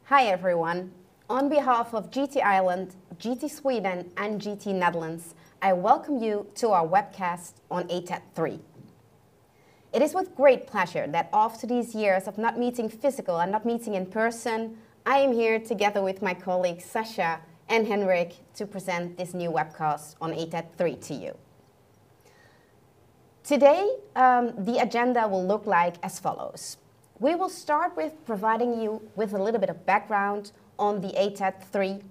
Hi everyone. On behalf of GT Ireland, GT Sweden and GT Netherlands, I welcome you to our webcast on ATAD 3. It is with great pleasure that after these years of not meeting physical and not meeting in person, I am here together with my colleagues Sasha and Henrik to present this new webcast on ATAD 3 to you. Today, the agenda will look like as follows. We will start with providing you with a little bit of background on the ATAD 3.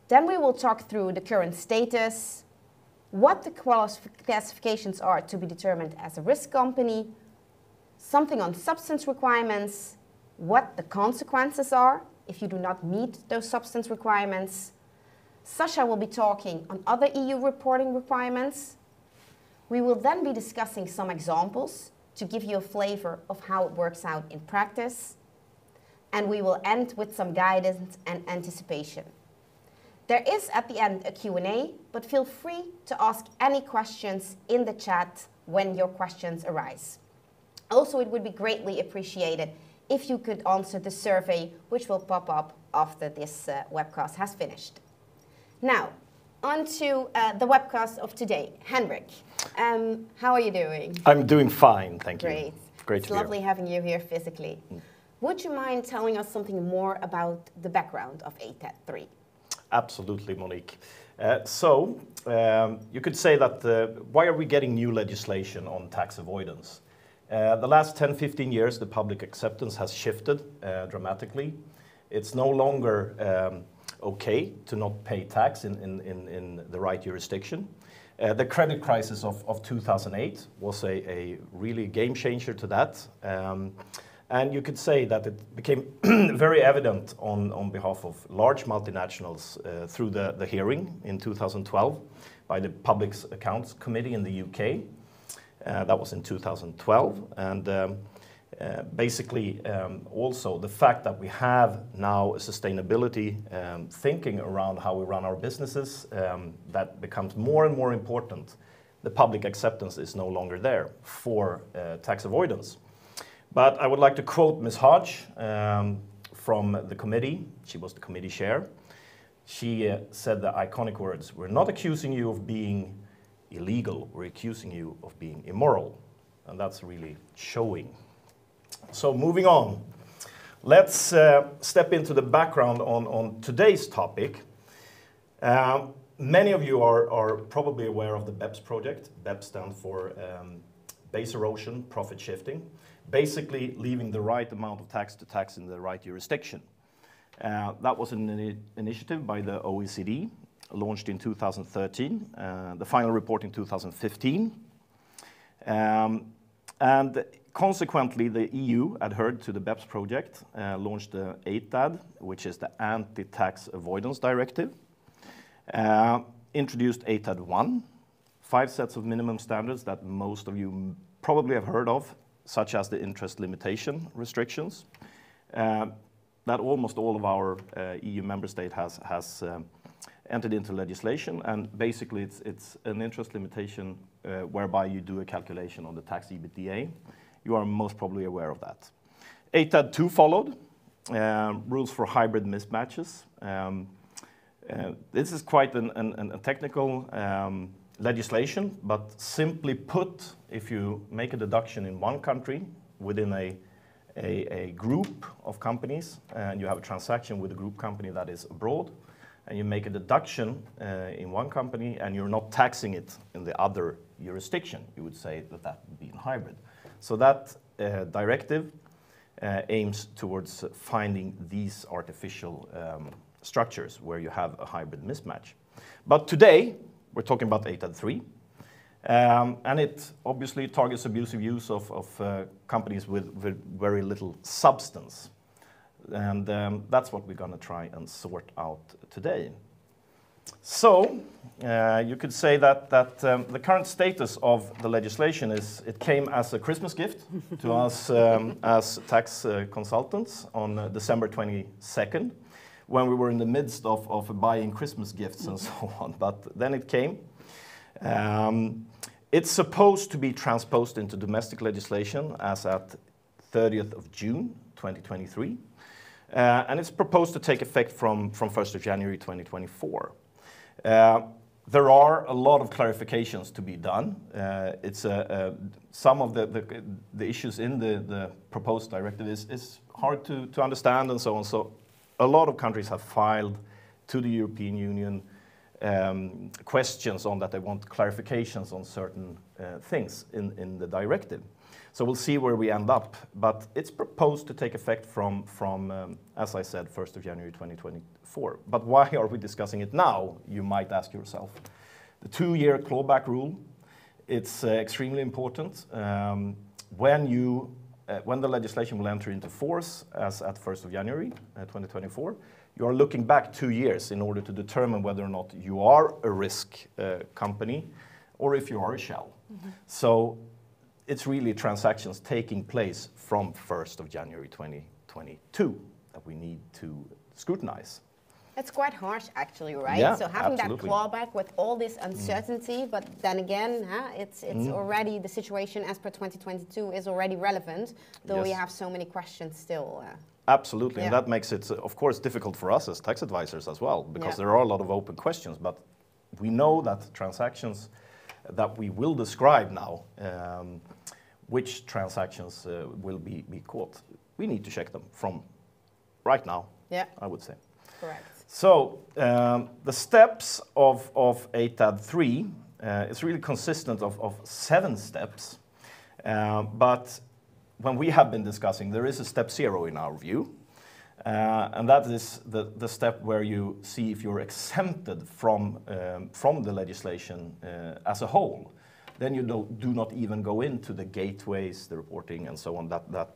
Then we will talk through the current status, what the classifications are to be determined as a risk company, something on substance requirements, what the consequences are if you do not meet those substance requirements. Sasha will be talking on other EU reporting requirements. We will then be discussing some examples to give you a flavor of how it works out in practice. And we will end with some guidance and anticipation. There is at the end a Q&A, but feel free to ask any questions in the chat when your questions arise. Also, it would be greatly appreciated if you could answer the survey, which will pop up after this webcast has finished. Now, on to the webcast of today. Henrik, how are you doing? I'm doing fine, thank you. Great. Great it's to be here. lovely having you here physically. Would you mind telling us something more about the background of ATAD 3? Absolutely, Monique. You could say that why are we getting new legislation on tax avoidance? The last 10-15 years, the public acceptance has shifted dramatically. It's no longer okay to not pay tax in the right jurisdiction. The credit crisis of 2008 was a really game changer to that. And you could say that it became very evident on behalf of large multinationals through the hearing in 2012 by the Public Accounts Committee in the UK. That was in 2012. And basically also the fact that we have now a sustainability thinking around how we run our businesses, that becomes more and more important. The public acceptance is no longer there for tax avoidance. But I would like to quote Ms. Hodge from the committee. She was the committee chair. She said the iconic words, "We're not accusing you of being illegal, we're accusing you of being immoral." And that's really showing. So moving on, let's step into the background on today's topic. Many of you are probably aware of the BEPS project. BEPS stands for base erosion, profit shifting. Basically leaving the right amount of tax to tax in the right jurisdiction. That was an initiative by the OECD, launched in 2013, the final report in 2015. And consequently, the EU adhered to the BEPS project, launched the ATAD, which is the Anti-Tax Avoidance Directive, introduced ATAD 1, 5 sets of minimum standards that most of you probably have heard of, such as the interest limitation restrictions, that almost all of our EU member state has entered into legislation. And basically it's an interest limitation whereby you do a calculation on the tax EBITDA. You are most probably aware of that. ATAD 2 followed, rules for hybrid mismatches. This is quite a technical legislation, but simply put, if you make a deduction in one country within a group of companies, and you have a transaction with a group company that is abroad, and you make a deduction in one company and you're not taxing it in the other jurisdiction, you would say that that would be in hybrid. So that directive aims towards finding these artificial structures where you have a hybrid mismatch. But today, we're talking about ATAD 3, and it obviously targets abusive use of companies with very little substance. And that's what we're going to try and sort out today. So, you could say that the current status of the legislation is, it came as a Christmas gift to us as tax consultants on December 22nd, when we were in the midst of buying Christmas gifts and so on, but then it came. It's supposed to be transposed into domestic legislation as at 30th of June 2023. And it's proposed to take effect from 1st of January 2024. There are a lot of clarifications to be done. Some of the issues in the proposed directive is hard to understand and so on. So a lot of countries have filed to the European Union questions on that they want clarifications on certain things in the directive. So we'll see where we end up, but it's proposed to take effect from as I said, 1st of January 2024. But why are we discussing it now, you might ask yourself. The 2-year clawback rule, it's extremely important. When the legislation will enter into force, as at 1st of January 2024, you are looking back 2 years in order to determine whether or not you are a risk company or if you are a shell. So it's really transactions taking place from 1st of January 2022 that we need to scrutinize. It's quite harsh, actually, right? Yeah, so having absolutely. that clawback with all this uncertainty, but then again, it's already the situation as per 2022 is already relevant, though we have so many questions still. Absolutely, and that makes it, of course, difficult for us as tax advisors as well, because there are a lot of open questions. But we know that transactions that we will describe now, which transactions will be caught, we need to check them from right now, I would say. Correct. So the steps of ATAD 3 is really consistent of 7 steps, but when we have been discussing, there is a step 0 in our view, and that is the step where you see if you're exempted from the legislation as a whole. Then you do not even go into the gateways, the reporting, and so on that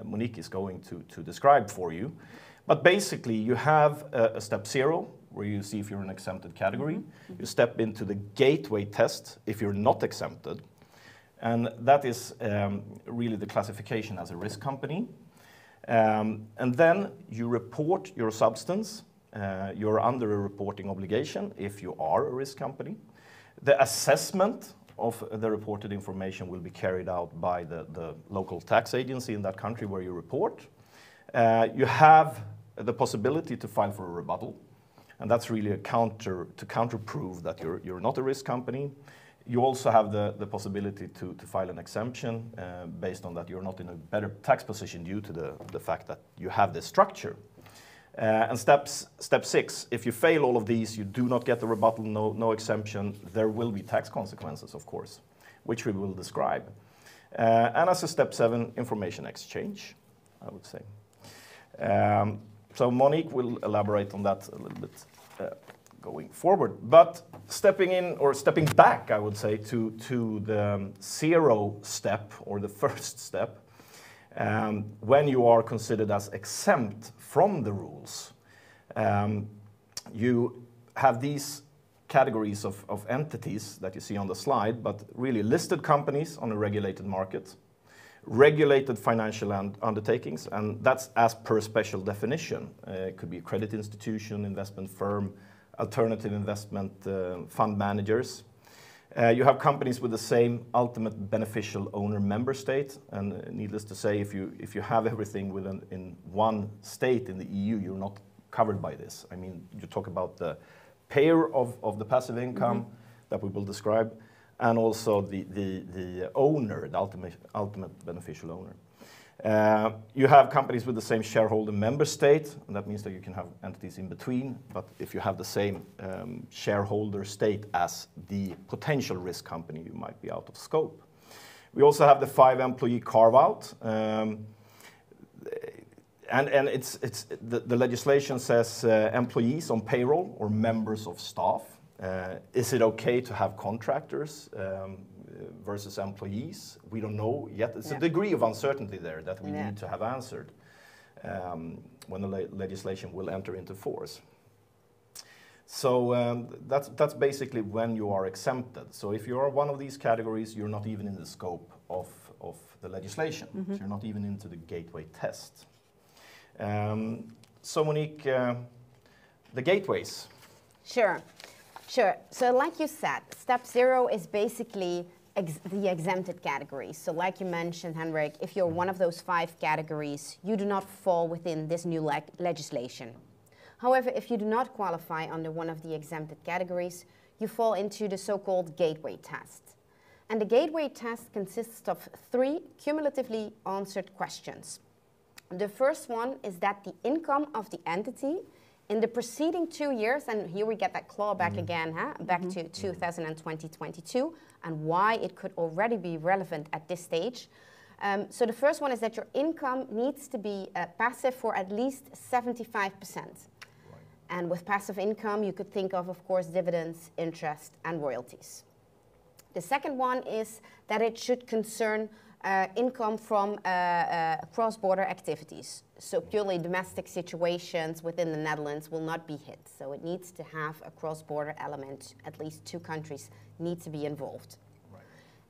Monique is going to describe for you. But basically, you have a step 0, where you see if you're an exempted category. You step into the gateway test if you're not exempted. And that is really the classification as a risk company. And then you report your substance. You're under a reporting obligation if you are a risk company. The assessment of the reported information will be carried out by the local tax agency in that country where you report. You have the possibility to file for a rebuttal, and that's really to counter-prove that you're not a risk company. You also have the possibility to file an exemption based on that you're not in a better tax position due to the fact that you have this structure. And step 6, if you fail all of these, you do not get the rebuttal, no exemption, there will be tax consequences, of course, which we will describe. And as a step 7, information exchange, I would say. So Monique will elaborate on that a little bit going forward. But stepping back, I would say, to the 0 step or the first step, when you are considered as exempt from the rules, you have these categories of entities that you see on the slide, but really listed companies on a regulated market, regulated financial undertakings, and that's as per special definition. It could be a credit institution, investment firm, alternative investment fund managers. You have companies with the same ultimate beneficial owner member state, and needless to say, if you have everything in one state in the EU, you're not covered by this. I mean, you talk about the payer of the passive income that we will describe, and also the owner, the ultimate beneficial owner. You have companies with the same shareholder member state, and that means that you can have entities in between, but if you have the same shareholder state as the potential risk company, you might be out of scope. We also have the 5-employee carve-out, and the legislation says employees on payroll or members of staff. Is it okay to have contractors versus employees? We don't know yet. It's a degree of uncertainty there that we need to have answered when the legislation will enter into force. So that's basically when you are exempted. So if you are one of these categories, you're not even in the scope of the legislation. So you're not even into the gateway test. So Monique, the gateways. Sure. So like you said, step 0 is basically the exempted categories. So like you mentioned, Henrik, if you're one of those 5 categories, you do not fall within this new legislation. However, if you do not qualify under one of the exempted categories, you fall into the so-called gateway test. And the gateway test consists of 3 cumulatively answered questions. The first one is that the income of the entity in the preceding 2 years, and here we get that clawback again, back to 2020-22, and why it could already be relevant at this stage. So the first one is that your income needs to be passive for at least 75%. And with passive income, you could think of course, dividends, interest, and royalties. The second one is that it should concern income from cross-border activities. So purely domestic situations within the Netherlands will not be hit. So it needs to have a cross-border element. At least 2 countries need to be involved. Right.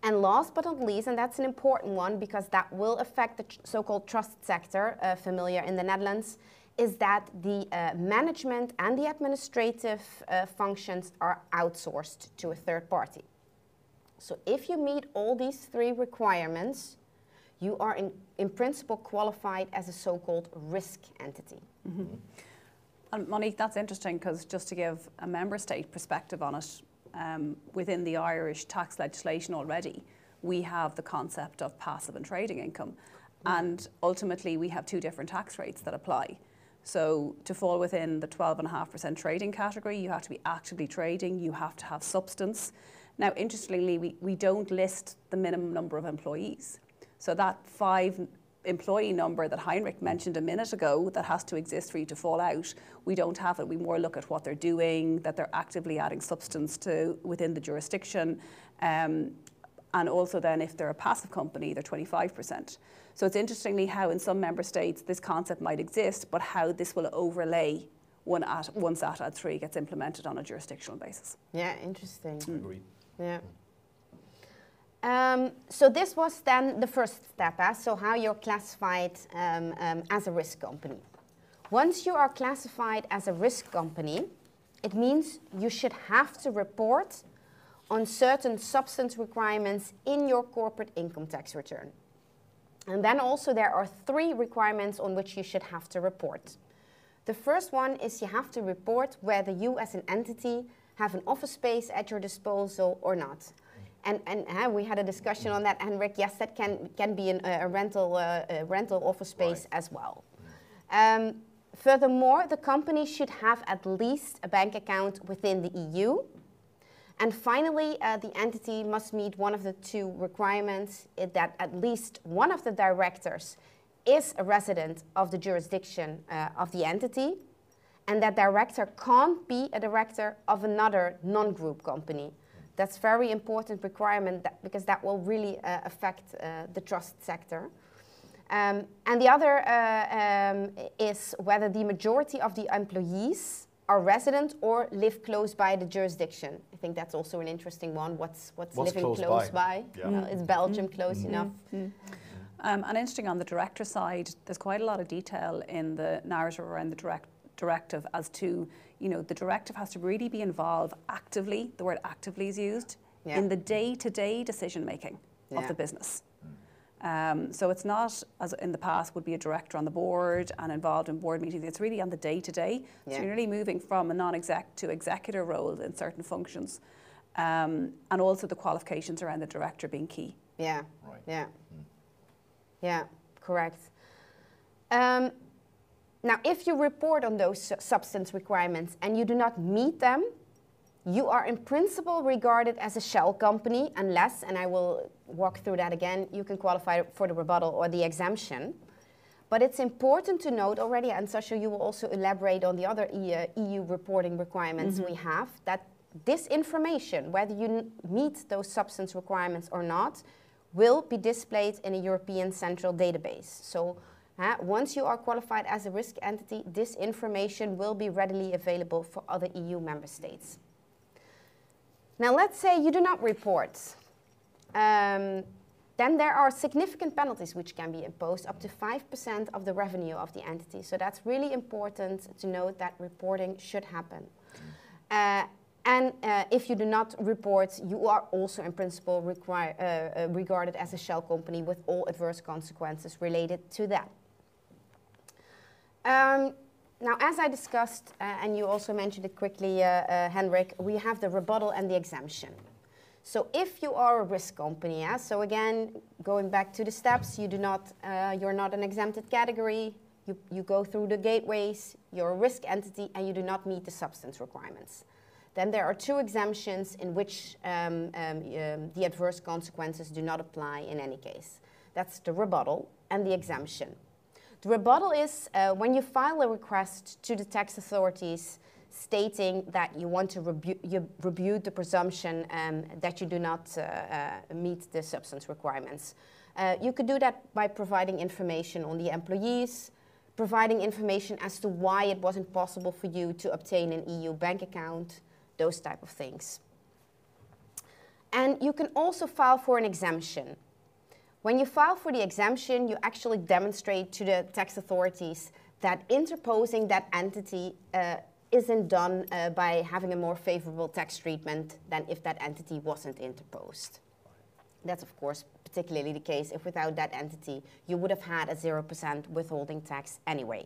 And last but not least, and that's an important one because that will affect the so-called trust sector, familiar in the Netherlands, is that the management and the administrative functions are outsourced to a third party. So if you meet all these 3 requirements, you are in principle qualified as a so-called risk entity. And Monique, that's interesting because just to give a member state perspective on it, within the Irish tax legislation already, we have the concept of passive and trading income. And ultimately, we have 2 different tax rates that apply. So to fall within the 12.5% trading category, you have to be actively trading, you have to have substance. Now, interestingly, we don't list the minimum number of employees. So that 5 employee number that Heinrich mentioned a minute ago that has to exist for you to fall out, we don't have it. We more look at what they're doing, that they're actively adding substance to within the jurisdiction. And also then if they're a passive company, they're 25%. So it's interestingly how in some member states this concept might exist, but how this will overlay once ATAD 3 gets implemented on a jurisdictional basis. Yeah, interesting. Agreed. Yeah. So this was then the first step, so how you're classified as a risk company. Once you are classified as a risk company, it means you should have to report on certain substance requirements in your corporate income tax return. And then also there are 3 requirements on which you should have to report. The first one is you have to report whether you as an entity have an office space at your disposal or not. And we had a discussion on that, Henrik. Yes, that can be a rental office space as well. Furthermore, the company should have at least a bank account within the EU. And finally, the entity must meet one of the 2 requirements, that at least one of the directors is a resident of the jurisdiction of the entity, and that director can't be a director of another non-group company. That's very important requirement because that will really affect the trust sector. And the other is whether the majority of the employees are resident or live close by the jurisdiction. I think that's also an interesting one. What's living close by? Yeah. Is Belgium close enough? And interesting on the director side, there's quite a lot of detail in the narrative around the directive as to, the directive has to really be involved actively, the word actively is used, in the day-to-day decision making of the business. So it's not, as in the past, would be a director on the board and involved in board meetings. It's really on the day-to-day. So you're really moving from a non-exec to executive role in certain functions. And also the qualifications around the director being key. Yeah, Right. yeah. Yeah, correct. Now, if you report on those substance requirements and you do not meet them, you are in principle regarded as a shell company unless, and I will walk through that again, you can qualify for the rebuttal or the exemption. But it's important to note already, and Sasha, you will also elaborate on the other EU reporting requirements we have, that this information, whether you meet those substance requirements or not, will be displayed in a European central database. So once you are qualified as a risk entity, this information will be readily available for other EU member states. Now, let's say you do not report. Then there are significant penalties which can be imposed, up to 5% of the revenue of the entity. So that's really important to note that reporting should happen. And if you do not report, you are also in principle regarded as a shell company with all adverse consequences related to that. Now, as I discussed, and you also mentioned it quickly, Henrik, we have the rebuttal and the exemption. So if you are a risk company, yeah, so again, going back to the steps, you do not, you're not an exempted category, you go through the gateways, you're a risk entity, and you do not meet the substance requirements. Then there are two exemptions in which the adverse consequences do not apply in any case. That's the rebuttal and the exemption. The rebuttal is when you file a request to the tax authorities stating that you want to rebuke the presumption that you do not meet the substance requirements. You could do that by providing information on the employees, providing information as to why it wasn't possible for you to obtain an EU bank account, those type of things. And you can also file for an exemption. When you file for the exemption, you actually demonstrate to the tax authorities that interposing that entity isn't done by having a more favorable tax treatment than if that entity wasn't interposed. That's, of course, particularly the case if without that entity, you would have had a 0% withholding tax anyway.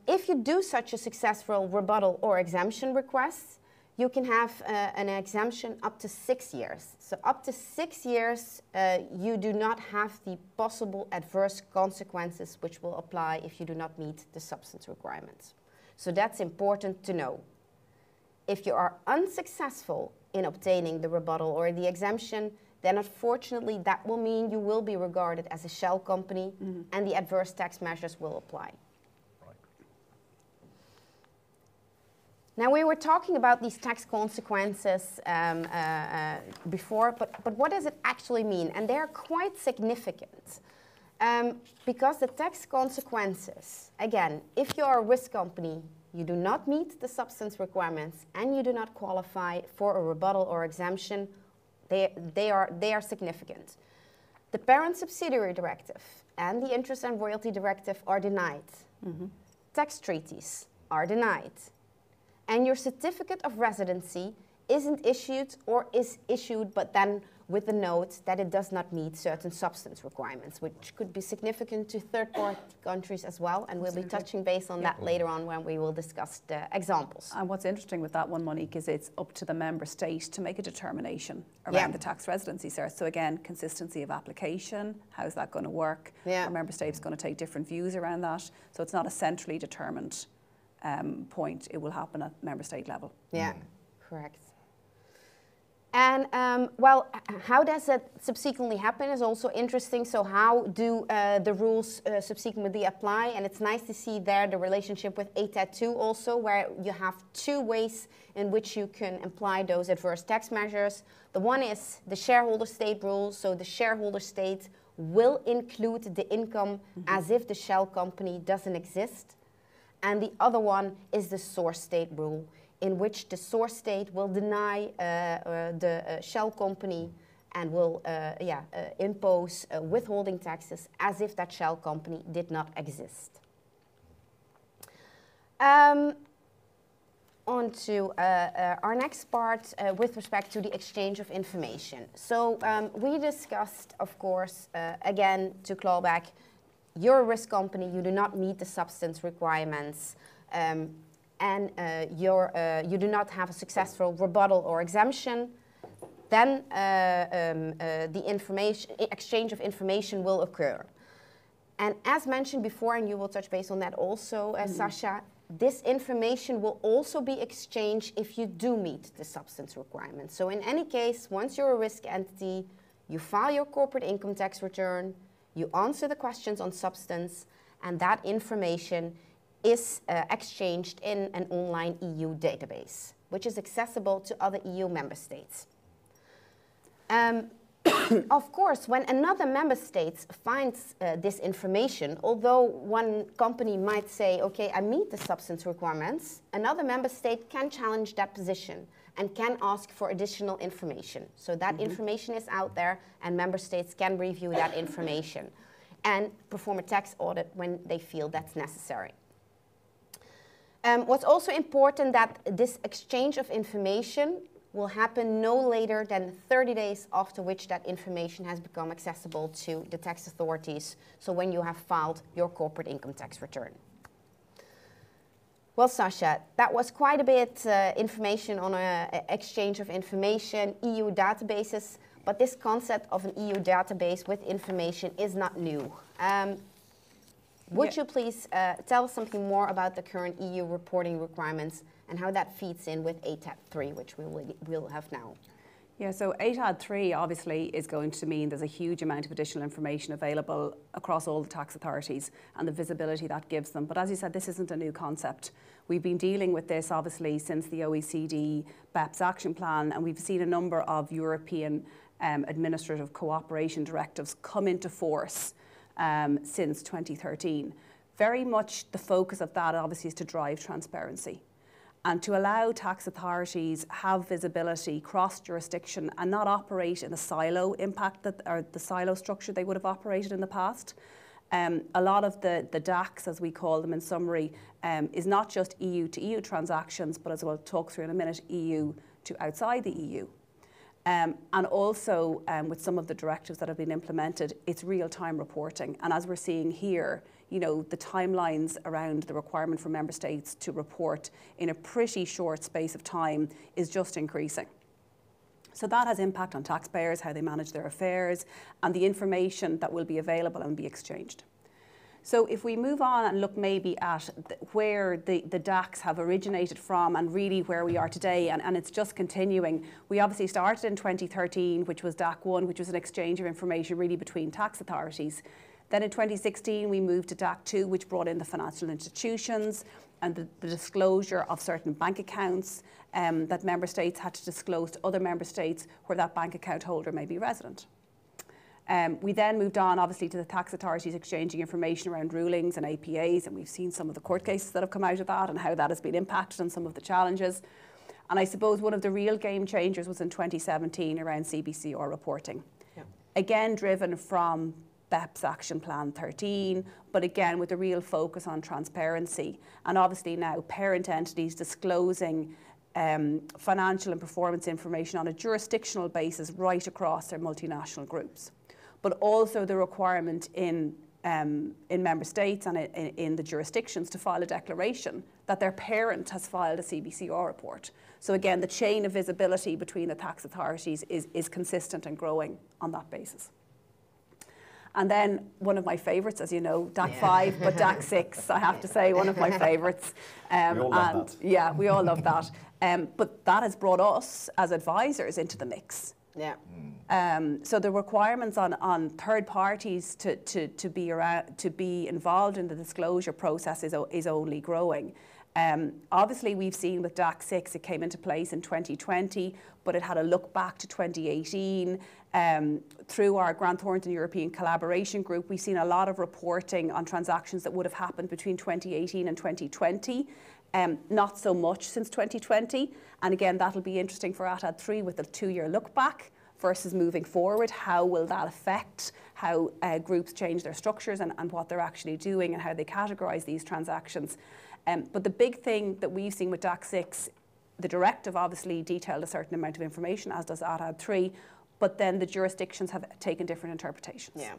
If you do such a successful rebuttal or exemption request, you can have an exemption up to 6 years. So up to 6 years, you do not have the possible adverse consequences which will apply if you do not meet the substance requirements. So that's important to know. If you are unsuccessful in obtaining the rebuttal or the exemption, then unfortunately that will mean you will be regarded as a shell company and the adverse tax measures will apply. Now, we were talking about these tax consequences before, but what does it actually mean? And they are quite significant because the tax consequences, again, if you are a risk company, you do not meet the substance requirements and you do not qualify for a rebuttal or exemption, they are significant. The parent subsidiary directive and the interest and royalty directive are denied. Tax treaties are denied. And your certificate of residency isn't issued or is issued, but then with the note that it does not meet certain substance requirements, which could be significant to third-party countries as well. And we'll be touching base on that later on when we will discuss the examples. And what's interesting with that one, Monique, is it's up to the member state to make a determination around the tax residency search. So again, consistency of application, how's that going to work? Our member state's going to take different views around that. So it's not a centrally determined point. It will happen at member state level. Yeah, correct. And well, how does it subsequently happen is also interesting. So how do the rules subsequently apply? And it's nice to see there the relationship with ATAD 2 also, where you have two ways in which you can apply those adverse tax measures. The one is the shareholder state rule. So the shareholder state will include the income as if the shell company doesn't exist. And the other one is the source state rule, in which the source state will deny the shell company and will impose withholding taxes as if that shell company did not exist. On to our next part with respect to the exchange of information. So we discussed, of course, again, to claw back, you're a risk company, you do not meet the substance requirements, and you do not have a successful rebuttal or exemption, then the exchange of information will occur. And as mentioned before, and you will touch base on that also, Sasha, this information will also be exchanged if you do meet the substance requirements. So in any case, once you're a risk entity, you file your corporate income tax return, you answer the questions on substance, and that information is exchanged in an online EU database, which is accessible to other EU member states. Of course, when another member state finds this information, although one company might say, okay, I meet the substance requirements, another member state can challenge that position and can ask for additional information. So that information is out there and member states can review that information and perform a tax audit when they feel that's necessary. What's also important that this exchange of information will happen no later than 30 days after which that information has become accessible to the tax authorities, so when you have filed your corporate income tax return. Well, Sasha, that was quite a bit information on an exchange of information, EU databases, but this concept of an EU database with information is not new. Would you please tell us something more about the current EU reporting requirements and how that feeds in with ATAD 3, which we'll have now? Yeah, so ATAD 3 obviously is going to mean there's a huge amount of additional information available across all the tax authorities and the visibility that gives them. But as you said, this isn't a new concept. We've been dealing with this obviously since the OECD BEPS action plan, and we've seen a number of European administrative cooperation directives come into force since 2013. Very much the focus of that obviously is to drive transparency and to allow tax authorities have visibility cross jurisdiction and not operate in the silo impact or the silo structure they would have operated in the past. A lot of the DACs, as we call them in summary, is not just EU to EU transactions, but as we'll talk through in a minute, EU to outside the EU. And also with some of the directives that have been implemented, it's real-time reporting. And as we're seeing here, you know, the timelines around the requirement for member states to report in a pretty short space of time is just increasing. So that has impact on taxpayers, how they manage their affairs, and the information that will be available and be exchanged. So if we move on and look maybe at where the DACs have originated from and really where we are today, and it's just continuing. We obviously started in 2013, which was DAC 1, which was an exchange of information really between tax authorities. Then in 2016, we moved to DAC 2, which brought in the financial institutions and the disclosure of certain bank accounts that member states had to disclose to other member states where that bank account holder may be resident. We then moved on, obviously, to the tax authorities exchanging information around rulings and APAs, and we've seen some of the court cases that have come out of that and how that has been impacted and some of the challenges. And I suppose one of the real game changers was in 2017 around CBCR reporting. Yeah. Again, driven from BEPS Action Plan 13, but again with a real focus on transparency. And obviously now parent entities disclosing financial and performance information on a jurisdictional basis right across their multinational groups. But also the requirement in member states and in the jurisdictions to file a declaration that their parent has filed a CBCR report. So again, the chain of visibility between the tax authorities is consistent and growing on that basis. And then one of my favourites, as you know, DAC 5, but DAC 6, I have to say, one of my favourites. We all love that. Yeah, we all love that. But that has brought us as advisors into the mix. Yeah. So the requirements on third parties to be involved in the disclosure process is only growing. Obviously, we've seen with DAC 6, it came into place in 2020, but it had a look back to 2018. Through our Grant Thornton European Collaboration Group, we've seen a lot of reporting on transactions that would have happened between 2018 and 2020. Not so much since 2020. And again, that'll be interesting for ATAD 3 with a 2-year look back versus moving forward. How will that affect how groups change their structures and what they're actually doing and how they categorise these transactions? But the big thing that we've seen with DAC 6, the directive obviously detailed a certain amount of information, as does ATAD 3, but then the jurisdictions have taken different interpretations. Yeah.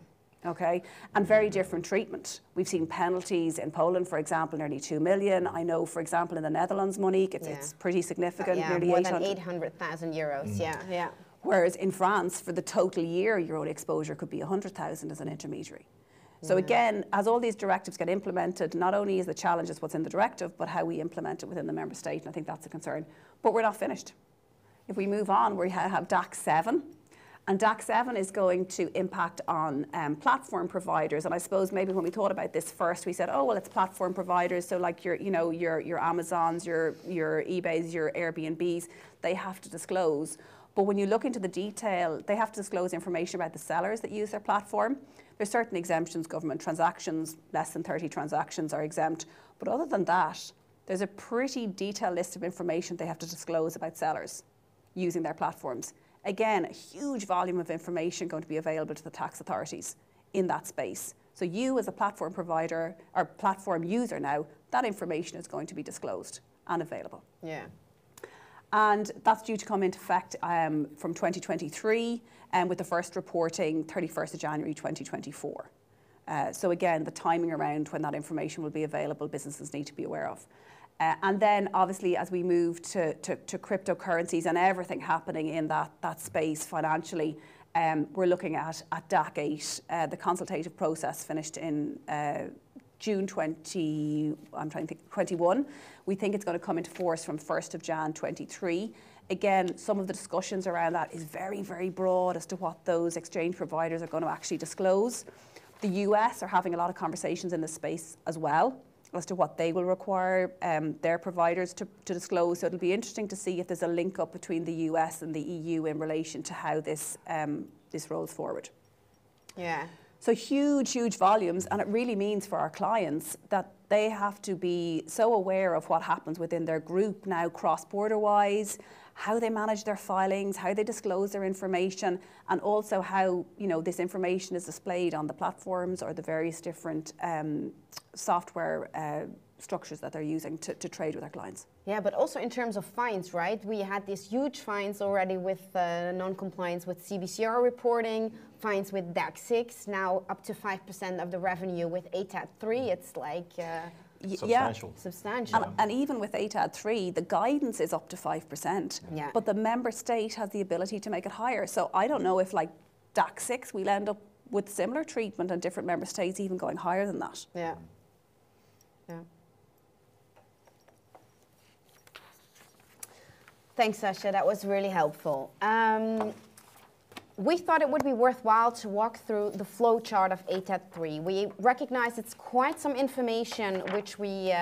Okay, and very different treatment. We've seen penalties in Poland, for example, nearly 2 million. I know, for example, in the Netherlands, Monique, it's pretty significant, nearly more than 800,000 euros. Yeah. Whereas in France, for the total year, your own exposure could be 100,000 as an intermediary. So again, as all these directives get implemented, not only is the challenge is what's in the directive, but how we implement it within the member state, and I think that's a concern. But we're not finished. If we move on, we have DAC 7. And DAC 7 is going to impact on platform providers. And I suppose maybe when we thought about this first, we said, oh, well, it's platform providers. So like your Amazons, your eBays, your Airbnbs, they have to disclose. But when you look into the detail, they have to disclose information about the sellers that use their platform. There's certain exemptions, government transactions, less than 30 transactions are exempt. But other than that, there's a pretty detailed list of information they have to disclose about sellers using their platforms. Again, a huge volume of information going to be available to the tax authorities in that space. So you as a platform provider or platform user now, that information is going to be disclosed and available. Yeah. And that's due to come into effect from 2023 and with the first reporting 31st of January 2024. So again, the timing around when that information will be available, businesses need to be aware of. And then obviously as we move to cryptocurrencies and everything happening in that space financially, we're looking at DAC 8. The consultative process finished in June 21. We think it's going to come into force from 1st of Jan 23. Again, some of the discussions around that is very, very broad as to what those exchange providers are going to actually disclose. The US are having a lot of conversations in this space as well as to what they will require their providers to disclose. So it'll be interesting to see if there's a link up between the US and the EU in relation to how this rolls forward. Yeah. So huge, huge volumes, and it really means for our clients that they have to be so aware of what happens within their group now cross-border wise, how they manage their filings, how they disclose their information, and also how this information is displayed on the platforms or the various different software structures that they're using to trade with our clients. Yeah, but also in terms of fines, right? We had these huge fines already with non-compliance with CBCR reporting, fines with DAC 6, now up to 5% of the revenue with ATAD 3. It's like... substantial. Yeah, substantial. And even with ATAD 3, the guidance is up to 5%, yeah. But the member state has the ability to make it higher. So I don't know if like DAC 6, we'll end up with similar treatment and different member states even going higher than that. Yeah. Yeah. Thanks, Sasha. That was really helpful. We thought it would be worthwhile to walk through the flow chart of ATAD 3. We recognize it's quite some information which we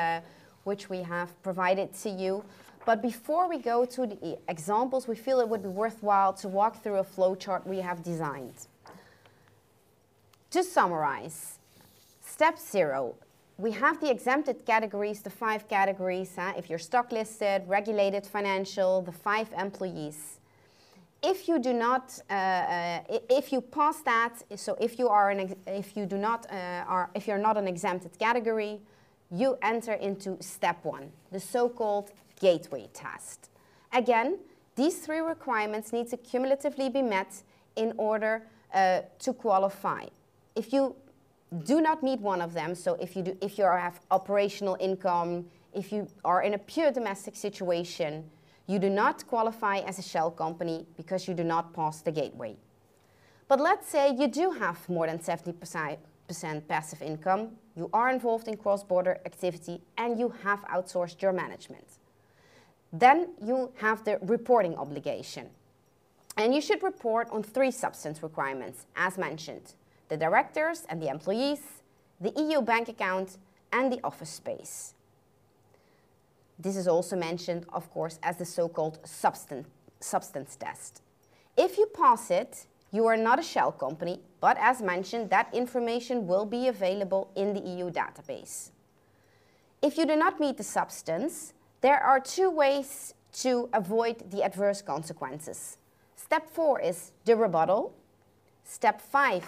have provided to you. But before we go to the examples, we feel it would be worthwhile to walk through a flow chart we have designed. To summarize, step 0. We have the exempted categories, the 5 categories. If you're stock listed, regulated, financial, the 5 employees. If you do not, if you pass that, so if you are if you're not an exempted category, you enter into step 1, the so-called gateway test. Again, these 3 requirements need to cumulatively be met in order to qualify. If you do not meet one of them, so if you have operational income, if you are in a pure domestic situation, you do not qualify as a shell company because you do not pass the gateway. But let's say you do have more than 70% passive income, you are involved in cross-border activity, and you have outsourced your management. Then you have the reporting obligation. And you should report on 3 substance requirements, as mentioned: the directors and the employees, the EU bank account, and the office space. This is also mentioned, of course, as the so-called substance test. If you pass it, you are not a shell company, but as mentioned, that information will be available in the EU database. If you do not meet the substance, there are 2 ways to avoid the adverse consequences. Step 4 is the rebuttal. Step 5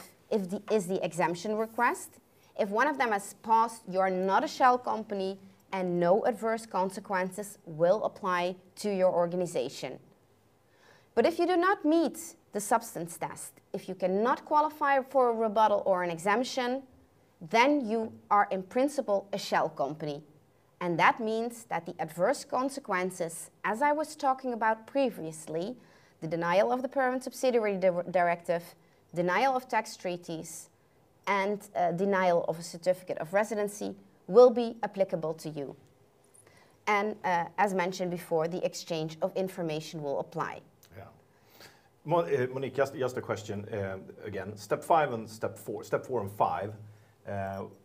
is the exemption request. If one of them has passed, you are not a shell company and no adverse consequences will apply to your organization. But if you do not meet the substance test, if you cannot qualify for a rebuttal or an exemption, then you are in principle a shell company. And that means that the adverse consequences, as I was talking about previously, the denial of the parent subsidiary directive, denial of tax treaties, and denial of a certificate of residency will be applicable to you. And as mentioned before, the exchange of information will apply. Yeah. Monique, just a question again. Step 5 and step 4 and 5,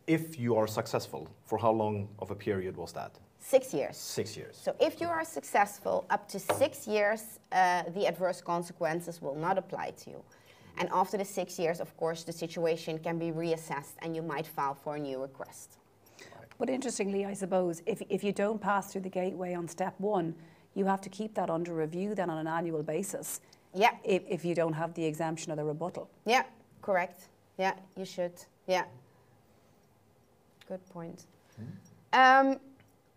if you are successful, for how long of a period was that? 6 years. 6 years. So if you are successful up to 6 years, the adverse consequences will not apply to you. And after the 6 years, of course, the situation can be reassessed and you might file for a new request. But interestingly, I suppose, if you don't pass through the gateway on step 1, you have to keep that under review then on an annual basis. Yeah. If you don't have the exemption or the rebuttal. Yeah, correct. Yeah, you should. Yeah. Good point.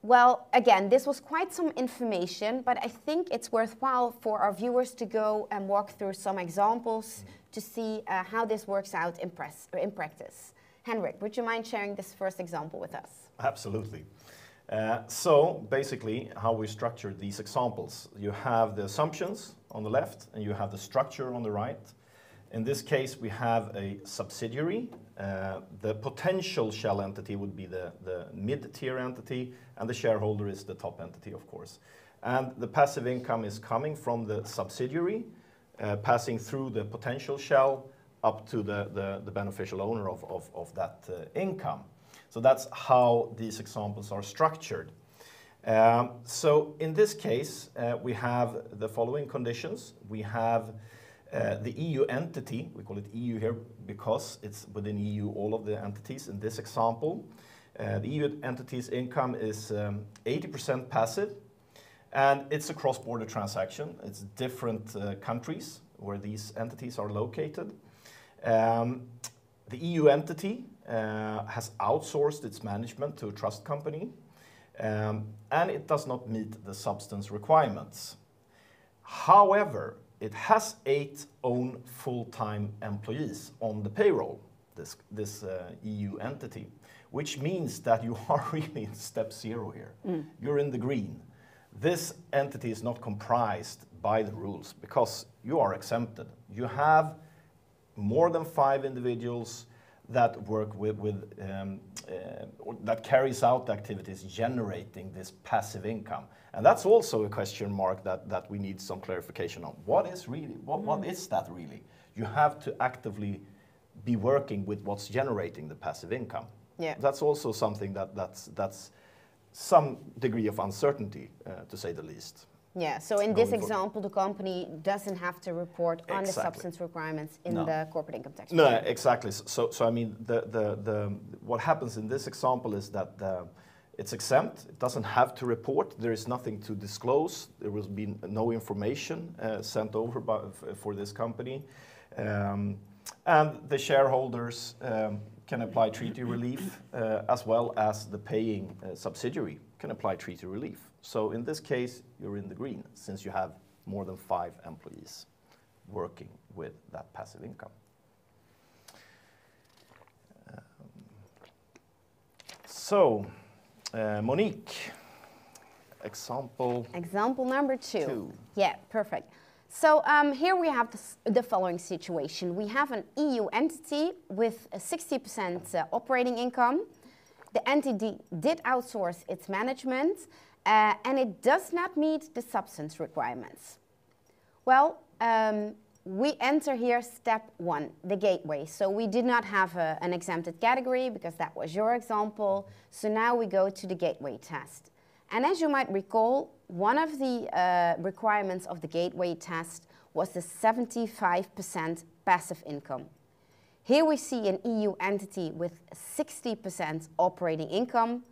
Well, again, this was quite some information, but I think it's worthwhile for our viewers to go and walk through some examples to see how this works out in practice. Henrik, would you mind sharing this first example with us? Absolutely. So basically how we structure these examples. You have the assumptions on the left and you have the structure on the right. In this case, we have a subsidiary. The potential shell entity would be the mid-tier entity, and the shareholder is the top entity, of course. And the passive income is coming from the subsidiary, passing through the potential shell up to the beneficial owner of that income. So that's how these examples are structured. So in this case, we have the following conditions. We have the EU entity, we call it EU here because it's within EU, all of the entities in this example. The EU entity's income is 80% passive, and it's a cross-border transaction. It's different countries where these entities are located. The EU entity has outsourced its management to a trust company, and it does not meet the substance requirements. However, it has 8 own full-time employees on the payroll, this EU entity, which means that you are really in step 0 here. You're in the green. This entity is not comprised by the rules because you are exempted. You have more than 5 individuals that work that carries out activities generating this passive income. And that's also a question mark that we need some clarification on. What is that really? You have to actively be working with what's generating the passive income. Yeah. That's also something that's some degree of uncertainty, to say the least. Yeah, so in this example, the company doesn't have to report on the substance requirements in the corporate income tax return. No, exactly. So I mean, what happens in this example is that it's exempt. It doesn't have to report. There is nothing to disclose. There will be no information sent over for this company. And the shareholders can apply treaty relief as well as the paying subsidiary can apply treaty relief. So in this case, you're in the green since you have more than 5 employees working with that passive income. Monique, example number 2. Yeah, perfect. So here we have the following situation. We have an EU entity with a 60% operating income. The entity did outsource its management, and it does not meet the substance requirements. Well, we enter here step 1, the gateway. So we did not have an exempted category because that was your example. So now we go to the gateway test. And as you might recall, one of the requirements of the gateway test was the 75% passive income. Here we see an EU entity with 60% operating income,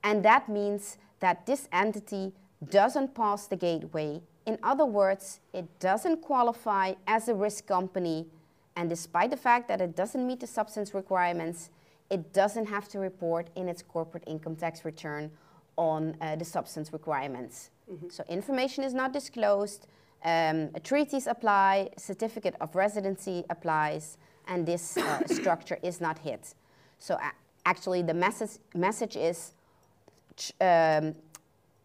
and that means that this entity doesn't pass the gateway. In other words, it doesn't qualify as a risk company, and despite the fact that it doesn't meet the substance requirements, it doesn't have to report in its corporate income tax return on the substance requirements. So information is not disclosed, treaties apply, certificate of residency applies, and this structure is not hit. So actually the message is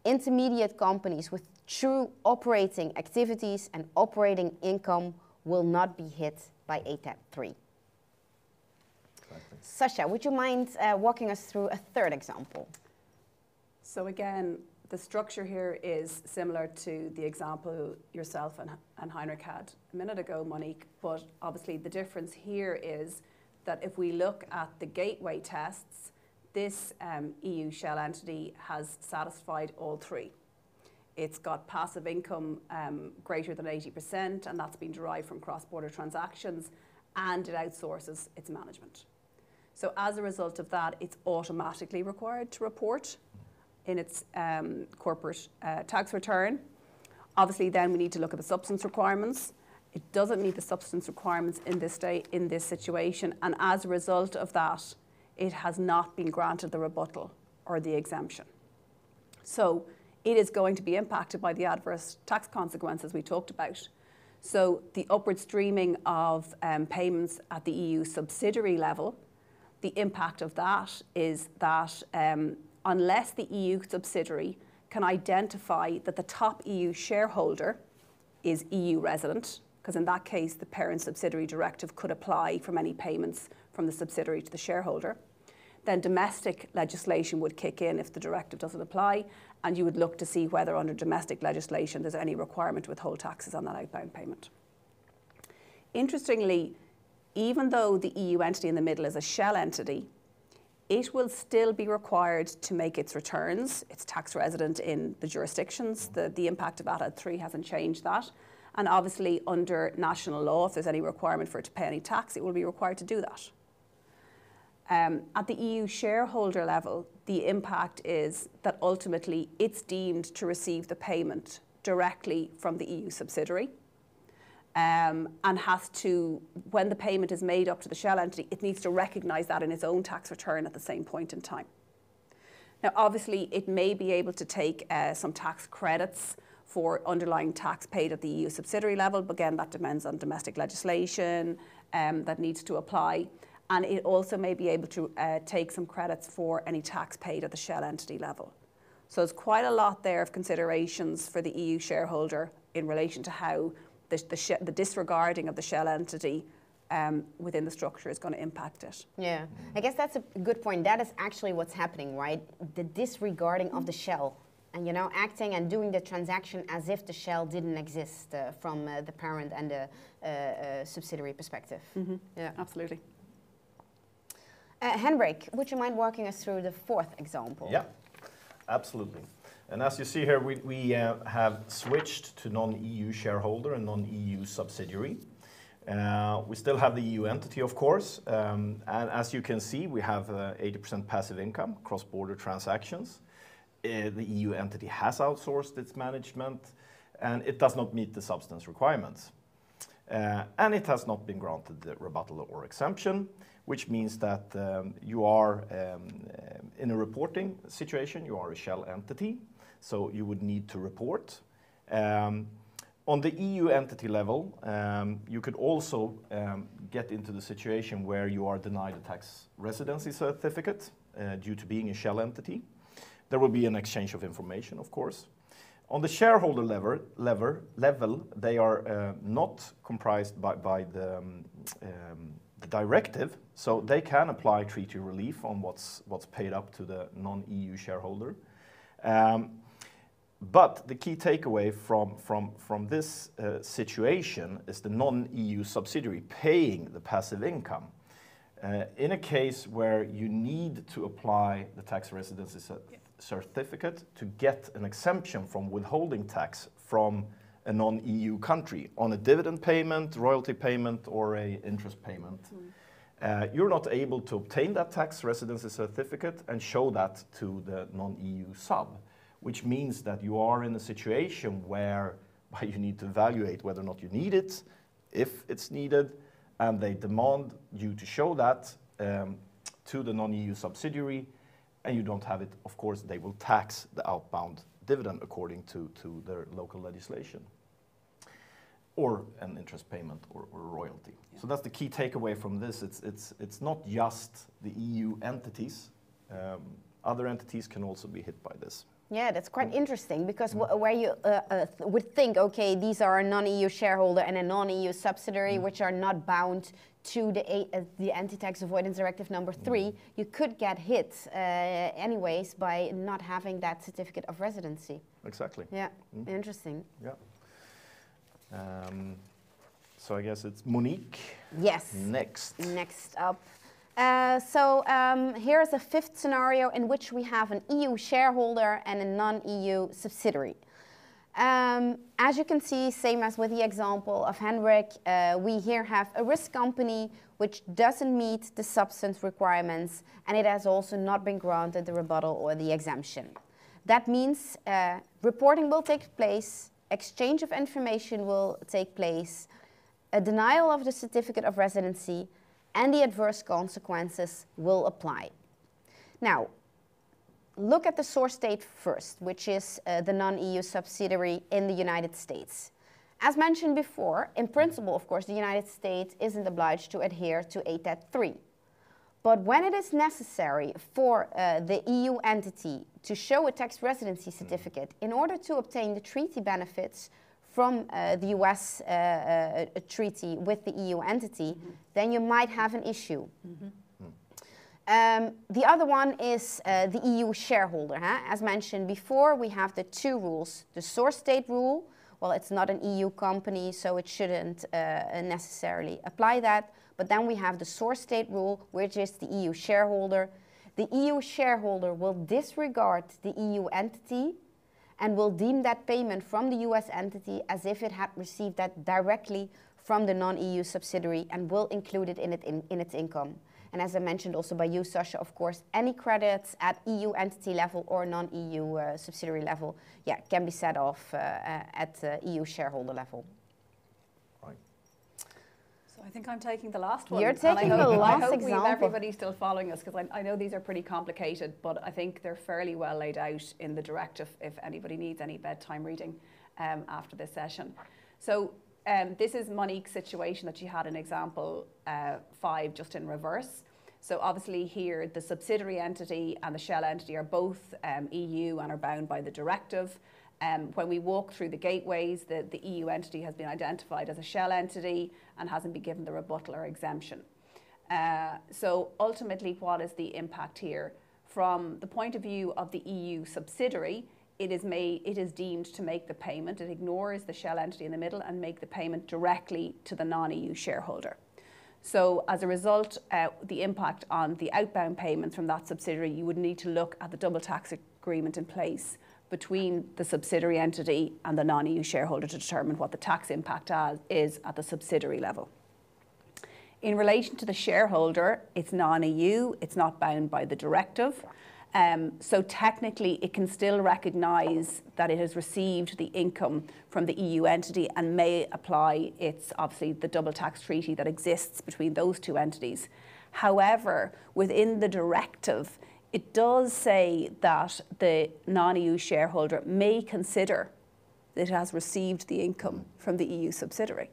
intermediate companies with true operating activities and operating income will not be hit by ATAD 3. Exactly. Sasha, would you mind walking us through a third example? So again, the structure here is similar to the example yourself and Heinrich had a minute ago, Monique, but obviously the difference here is that if we look at the gateway tests, this EU shell entity has satisfied all 3. It's got passive income greater than 80%, and that's been derived from cross-border transactions, and it outsources its management. So as a result of that, it's automatically required to report in its corporate tax return. Obviously, then we need to look at the substance requirements. It doesn't meet the substance requirements in this situation, and as a result of that, it has not been granted the rebuttal or the exemption. So it is going to be impacted by the adverse tax consequences we talked about. So the upward streaming of payments at the EU subsidiary level, the impact of that is that unless the EU subsidiary can identify that the top EU shareholder is EU resident, because in that case the parent subsidiary directive could apply from any payments from the subsidiary to the shareholder, then domestic legislation would kick in if the directive doesn't apply, and you would look to see whether under domestic legislation there's any requirement to withhold taxes on that outbound payment. Interestingly, even though the EU entity in the middle is a shell entity, it will still be required to make its returns. It's tax resident in the jurisdictions. The impact of ATAD 3 hasn't changed that. And obviously under national law, if there's any requirement for it to pay any tax, it will be required to do that. At the EU shareholder level, the impact is that ultimately it's deemed to receive the payment directly from the EU subsidiary. And has to, when the payment is made up to the shell entity, it needs to recognise that in its own tax return at the same point in time. Now, obviously, it may be able to take some tax credits for underlying tax paid at the EU subsidiary level, but again, that depends on domestic legislation that needs to apply. And it also may be able to take some credits for any tax paid at the shell entity level. So there's quite a lot there of considerations for the EU shareholder in relation to how the disregarding of the shell entity within the structure is going to impact it. Yeah, I guess that's a good point. That is actually what's happening, right? The disregarding of the shell, and acting and doing the transaction as if the shell didn't exist from the parent and the subsidiary perspective. Mm-hmm. Yeah, absolutely. Henrik, would you mind walking us through the fourth example? Yeah, absolutely. And as you see here, we have switched to non-EU shareholder and non-EU subsidiary. We still have the EU entity, of course, and as you can see, we have 80% passive income, cross-border transactions. The EU entity has outsourced its management, and it does not meet the substance requirements. And it has not been granted the rebuttal or exemption, which means that you are in a reporting situation, you are a shell entity, so you would need to report. On the EU entity level, you could also get into the situation where you are denied a tax residency certificate due to being a shell entity. There will be an exchange of information, of course. On the shareholder level, they are not comprised by the directive, so they can apply treaty relief on what's paid up to the non-EU shareholder. But the key takeaway from this situation is the non-EU subsidiary paying the passive income. In a case where you need to apply the tax residency certificate to get an exemption from withholding tax from a non-EU country on a dividend payment, royalty payment, or a interest payment, you're not able to obtain that tax residency certificate and show that to the non-EU sub, which means that you are in a situation where you need to evaluate whether or not you need it, if it's needed, and they demand you to show that to the non-EU subsidiary, and you don't have it, of course, they will tax the outbound dividend according to their local legislation, or an interest payment or royalty. Yeah. So that's the key takeaway from this. It's not just the EU entities. Other entities can also be hit by this. Yeah, that's quite interesting, because where you would think, okay, these are a non-EU shareholder and a non-EU subsidiary, which are not bound to the anti-tax avoidance directive number 3, you could get hit anyways by not having that certificate of residency. Exactly. Yeah, interesting. Yeah. So I guess it's Monique. Yes. Next up. Here's a fifth scenario in which we have an EU shareholder and a non-EU subsidiary. As you can see, same as with the example of Henrik, we here have a risk company which doesn't meet the substance requirements, and it has also not been granted the rebuttal or the exemption. That means reporting will take place, exchange of information will take place, a denial of the certificate of residency, and the adverse consequences will apply. Now, look at the source state first, which is the non-EU subsidiary in the United States. As mentioned before, in principle, of course, the United States isn't obliged to adhere to ATAD 3. But when it is necessary for the EU entity to show a tax residency certificate in order to obtain the treaty benefits from the US treaty with the EU entity, then you might have an issue. The other one is the EU shareholder. As mentioned before, we have the two rules. The source state rule, well, it's not an EU company, so it shouldn't necessarily apply that. But then we have the source state rule, which is the EU shareholder. The EU shareholder will disregard the EU entity and will deem that payment from the US entity as if it had received that directly from the non-EU subsidiary and will include it in its income. And as I mentioned also by you, Sasha, of course, any credits at EU entity level or non-EU subsidiary level, can be set off at EU shareholder level. Right. So I think I'm taking the last one. You're taking the last I hope example. everybody's still following us, because I know these are pretty complicated, but I think they're fairly well laid out in the directive if anybody needs any bedtime reading after this session. So this is Monique's situation that she had in example 5, just in reverse. So obviously here the subsidiary entity and the shell entity are both EU and are bound by the directive. When we walk through the gateways, the EU entity has been identified as a shell entity and hasn't been given the rebuttal or exemption. So ultimately, what is the impact here? From the point of view of the EU subsidiary, it is deemed to make the payment. It ignores the shell entity in the middle and make the payment directly to the non-EU shareholder. So as a result, the impact on the outbound payments from that subsidiary, you would need to look at the double tax agreement in place between the subsidiary entity and the non-EU shareholder to determine what the tax impact is at the subsidiary level. In relation to the shareholder, it's non-EU, it's not bound by the directive. So technically it can still recognise that it has received the income from the EU entity and may apply obviously the double tax treaty that exists between those two entities. However, within the directive, it does say that the non-EU shareholder may consider that it has received the income from the EU subsidiary.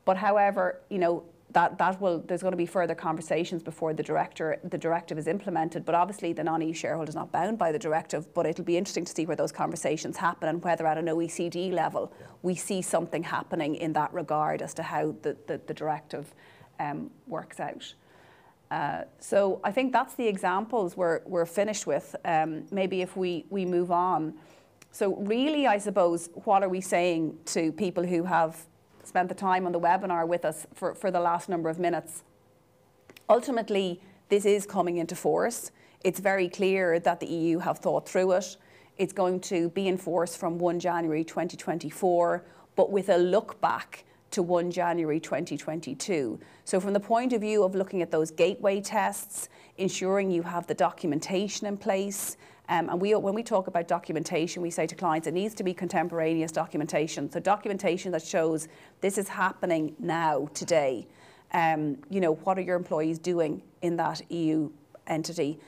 But however, there's going to be further conversations before the directive is implemented. But obviously the non-EU shareholder is not bound by the directive, but it'll be interesting to see where those conversations happen and whether at an OECD level we see something happening in that regard as to how the directive works out. So I think that's the examples we're finished with. Maybe if we move on. So really, I suppose, what are we saying to people who have spent the time on the webinar with us for the last number of minutes? Ultimately, this is coming into force. It's very clear that the EU have thought through it. It's going to be in force from 1 January 2024, but with a look back to 1 January 2022. So from the point of view of looking at those gateway tests, ensuring you have the documentation in place, and when we talk about documentation, we say to clients it needs to be contemporaneous documentation. So documentation that shows this is happening now, today. What are your employees doing in that EU entity?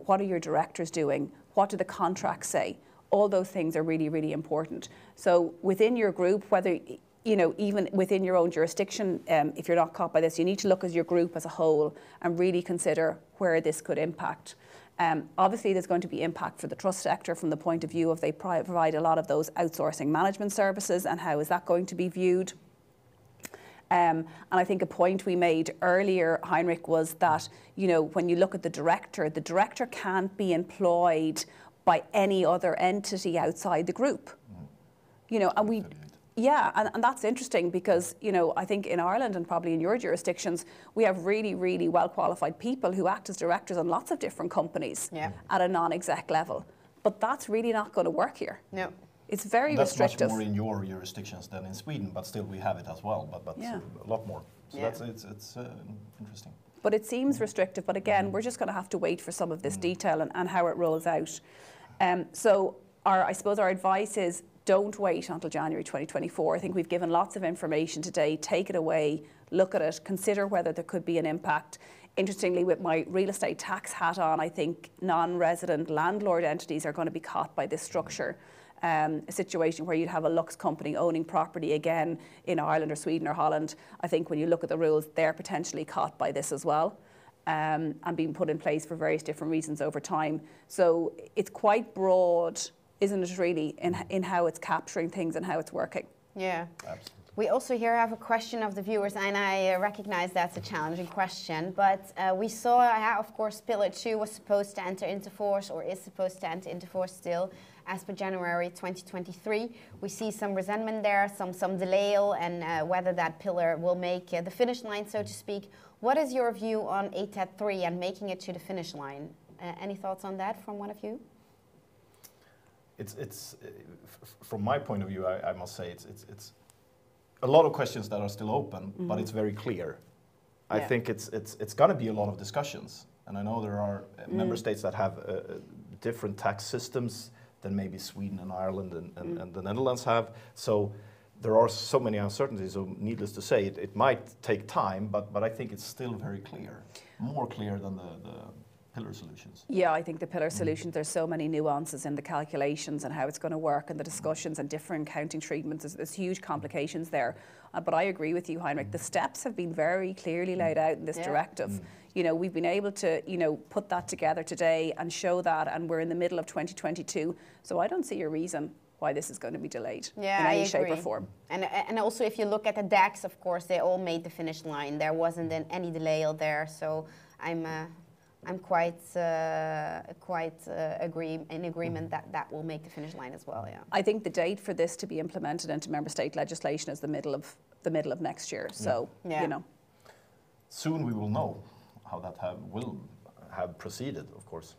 What are your directors doing? What do the contracts say? All those things are really, really important. So within your group, whether even within your own jurisdiction, if you're not caught by this, you need to look at your group as a whole and really consider where this could impact. Obviously, there's going to be impact for the trust sector from the point of view of they provide a lot of those outsourcing management services, and how is that going to be viewed? And I think a point we made earlier, Heinrich, was that when you look at the director can't be employed by any other entity outside the group. And we. Yeah, and that's interesting because, I think in Ireland and probably in your jurisdictions, we have really, really well-qualified people who act as directors on lots of different companies at a non-exec level. But that's really not going to work here. No. It's very restrictive. That's much more in your jurisdictions than in Sweden, but still we have it as well, but a lot more. So it's interesting. But it seems restrictive, but again, we're just going to have to wait for some of this detail and how it rolls out. So I suppose our advice is, don't wait until January 2024. I think we've given lots of information today. Take it away, look at it, consider whether there could be an impact. Interestingly, with my real estate tax hat on, I think non-resident landlord entities are going to be caught by this structure. A situation where you'd have a Lux company owning property again in Ireland or Sweden or Holland. I think when you look at the rules, they're potentially caught by this as well, and being put in place for various different reasons over time. So it's quite broad, isn't it really, in how it's capturing things and how it's working? Yeah. Absolutely. We also here have a question of the viewers, and I recognize that's a challenging question, but we saw how, of course, Pillar 2 was supposed to enter into force, or is supposed to enter into force still, as per January 2023. We see some resentment there, some delay, and whether that pillar will make the finish line, so to speak. What is your view on ATAD 3 and making it to the finish line? Any thoughts on that from one of you? It's from my point of view, I must say it's a lot of questions that are still open, but it's very clear. I think it's going to be a lot of discussions, and I know there are member states that have different tax systems than maybe Sweden and Ireland and the Netherlands have. So there are so many uncertainties. So needless to say, it might take time, but I think it's still very clear, more clear than the pillar solutions. Yeah, I think the pillar solutions, there's so many nuances in the calculations and how it's going to work and the discussions and different accounting treatments. There's huge complications there. But I agree with you, Heinrich. The steps have been very clearly laid out in this directive. You know, we've been able to, you know, put that together today and show that, and we're in the middle of 2022. So I don't see a reason why this is going to be dedelayed in any shape or form. And also, if you look at the DAX, of course, they all made the finish line. There wasn't any delay there. So I'm quite in agreement that that will make the finish line as well. Yeah. I think the date for this to be implemented into member state legislation is the middle of next year. So you know, soon we will know how that will have proceeded, of course.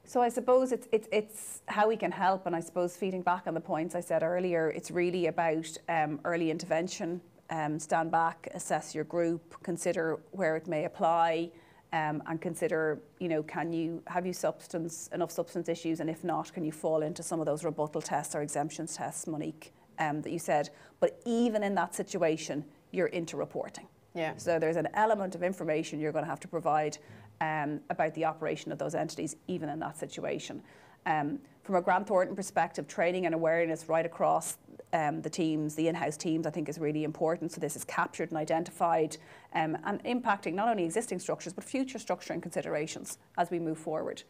So I suppose it's how we can help, and I suppose feeding back on the points I said earlier, it's really about early intervention. Stand back, assess your group, consider where it may apply, and consider, you know, have you enough substance issues, and if not, can you fall into some of those rebuttal tests or exemptions tests, Monique, that you said. But even in that situation, you're into reporting. Yeah. So there's an element of information you're going to have to provide about the operation of those entities, even in that situation. From a Grant Thornton perspective, training and awareness right across the teams, the in-house teams, I think is really important. So this is captured and identified and impacting not only existing structures, but future structuring considerations as we move forward.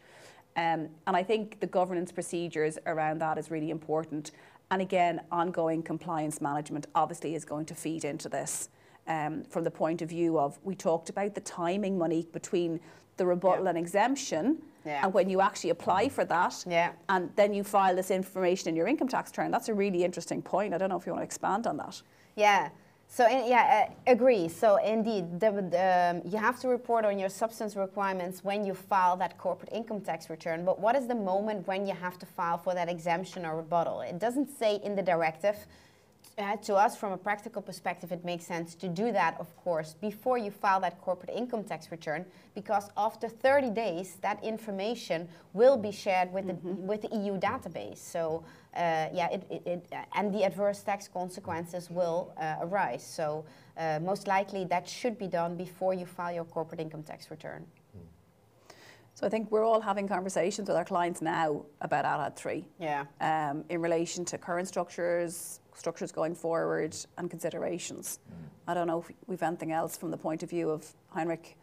And I think the governance procedures around that is really important. And again, ongoing compliance management obviously is going to feed into this. From the point of view of, we talked about the timing, Monique, between the rebuttal and exemption, and when you actually apply for that, and then you file this information in your income tax return. That's a really interesting point. I don't know if you want to expand on that. Yeah. So agree. So indeed, you have to report on your substance requirements when you file that corporate income tax return. But what is the moment when you have to file for that exemption or rebuttal? It doesn't say in the directive. To us, from a practical perspective, it makes sense to do that, of course, before you file that corporate income tax return, because after 30 days, that information will be shared with the EU database. So, and the adverse tax consequences will arise. So, most likely, that should be done before you file your corporate income tax return. So I think we're all having conversations with our clients now about ATAD 3. Yeah. In relation to current structures going forward, and considerations. I don't know if we've anything else from the point of view of Heinrich.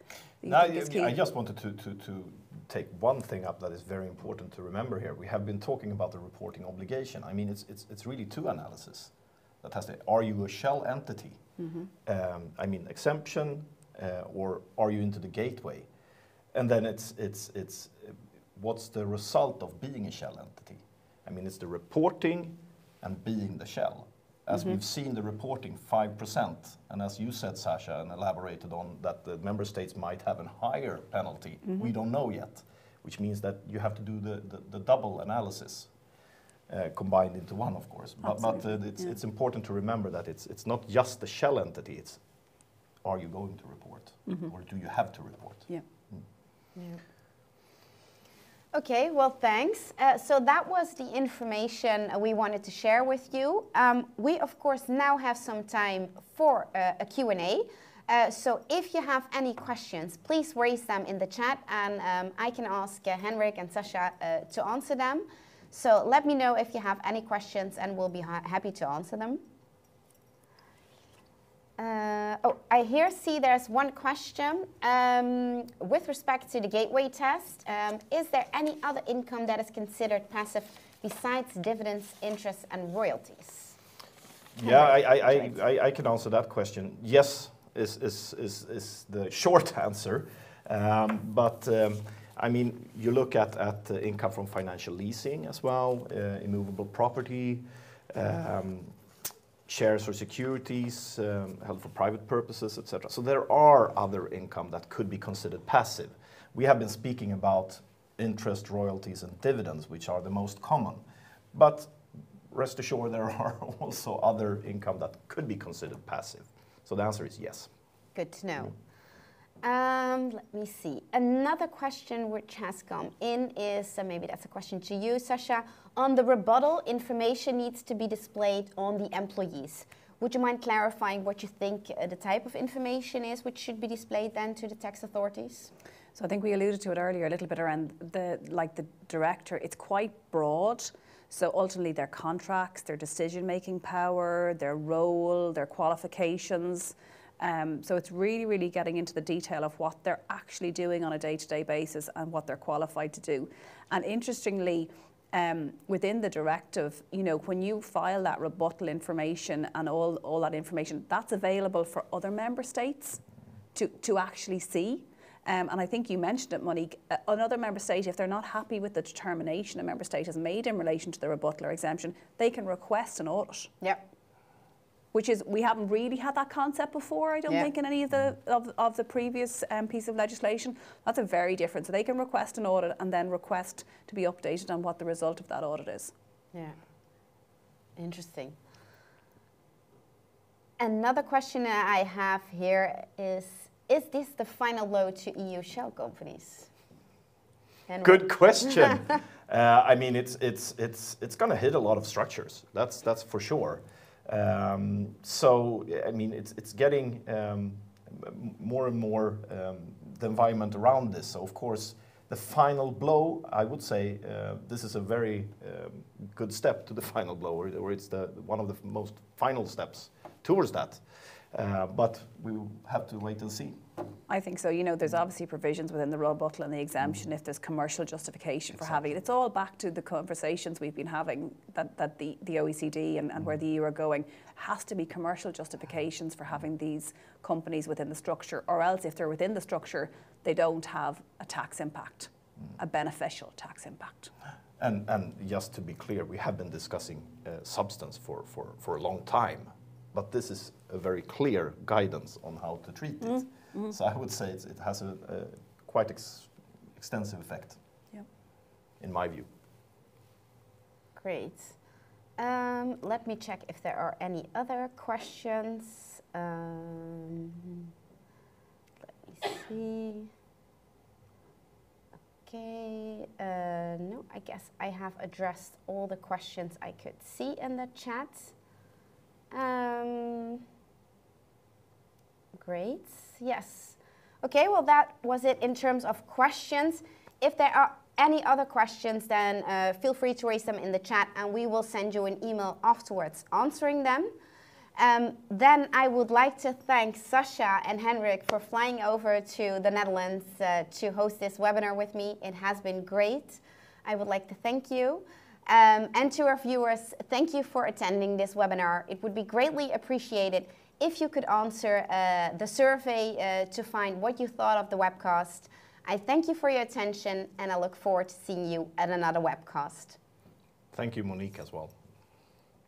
I just wanted to take one thing up that is very important to remember here. We have been talking about the reporting obligation. I mean, it's really two analyses that has to. Are you a shell entity? I mean, exemption, or are you into the gateway? And then it's what's the result of being a shell entity? I mean, it's the reporting and being the shell. As we've seen the reporting, 5%, and as you said, Sasha, and elaborated on that the member states might have a higher penalty. We don't know yet, which means that you have to do the double analysis combined into one, of course. But it's important to remember that it's not just the shell entity, it's are you going to report, or do you have to report? Yeah. Okay, well, thanks. So that was the information we wanted to share with you. We, of course, now have some time for a Q&A. So if you have any questions, please raise them in the chat, and I can ask Henrik and Sasha to answer them. So let me know if you have any questions, and we'll be happy to answer them. I see there's one question. With respect to the gateway test, is there any other income that is considered passive besides dividends, interest, and royalties? Yeah, I can answer that question. Yes is the short answer. I mean, you look at income from financial leasing as well, immovable property, shares or securities held for private purposes, etc. So there are other income that could be considered passive. We have been speaking about interest, royalties, and dividends, which are the most common. But rest assured, there are also other income that could be considered passive. So the answer is yes. Good to know. Let me see. Another question which has come in is, maybe that's a question to you, Sasha. On the rebuttal, information needs to be displayed on the employees. Would you mind clarifying what you think the type of information is which should be displayed then to the tax authorities? So I think we alluded to it earlier a little bit around the director. It's quite broad. So ultimately their contracts, their decision-making power, their role, their qualifications. So it's really, really getting into the detail of what they're actually doing on a day-to-day basis and what they're qualified to do. And interestingly, within the directive, you know, when you file that rebuttal information and all that information, that's available for other member states to actually see. And I think you mentioned it, Monique, another member state, if they're not happy with the determination a member state has made in relation to the rebuttal or exemption, they can request an audit. Yep. Which is, we haven't really had that concept before, I don't think, in any of the previous piece of legislation. That's a very different. So they can request an audit and then request to be updated on what the result of that audit is. Yeah. Interesting. Another question I have here is this the final blow to EU shell companies? Henrik? Good question. I mean, it's going to hit a lot of structures. That's for sure. So I mean, it's getting more and more the environment around this. So of course, the final blow, I would say, this is a very good step to the final blow, or it's one of the most final steps towards that. But we will have to wait and see. I think so. You know, there's obviously provisions within the rebuttal and the exemption if there's commercial justification for having it. It's all back to the conversations we've been having that the OECD and where the EU are going. Has to be commercial justifications for having these companies within the structure, or else if they're within the structure, they don't have a tax impact, a beneficial tax impact. And just to be clear, we have been discussing substance for a long time, but this is a very clear guidance on how to treat it. So I would say it has a quite extensive effect, in my view. Great. Let me check if there are any other questions. Let me see. Okay. No, I guess I have addressed all the questions I could see in the chat. Great. Yes. Okay, well, that was it in terms of questions. If there are any other questions, then feel free to raise them in the chat and we will send you an email afterwards answering them. Then I would like to thank Sasha and Henrik for flying over to the Netherlands to host this webinar with me. It has been great. I would like to thank you. And to our viewers, thank you for attending this webinar. It would be greatly appreciated if you could answer the survey to find what you thought of the webcast. I thank you for your attention and I look forward to seeing you at another webcast. Thank you, Monique, as well.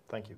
Thank you.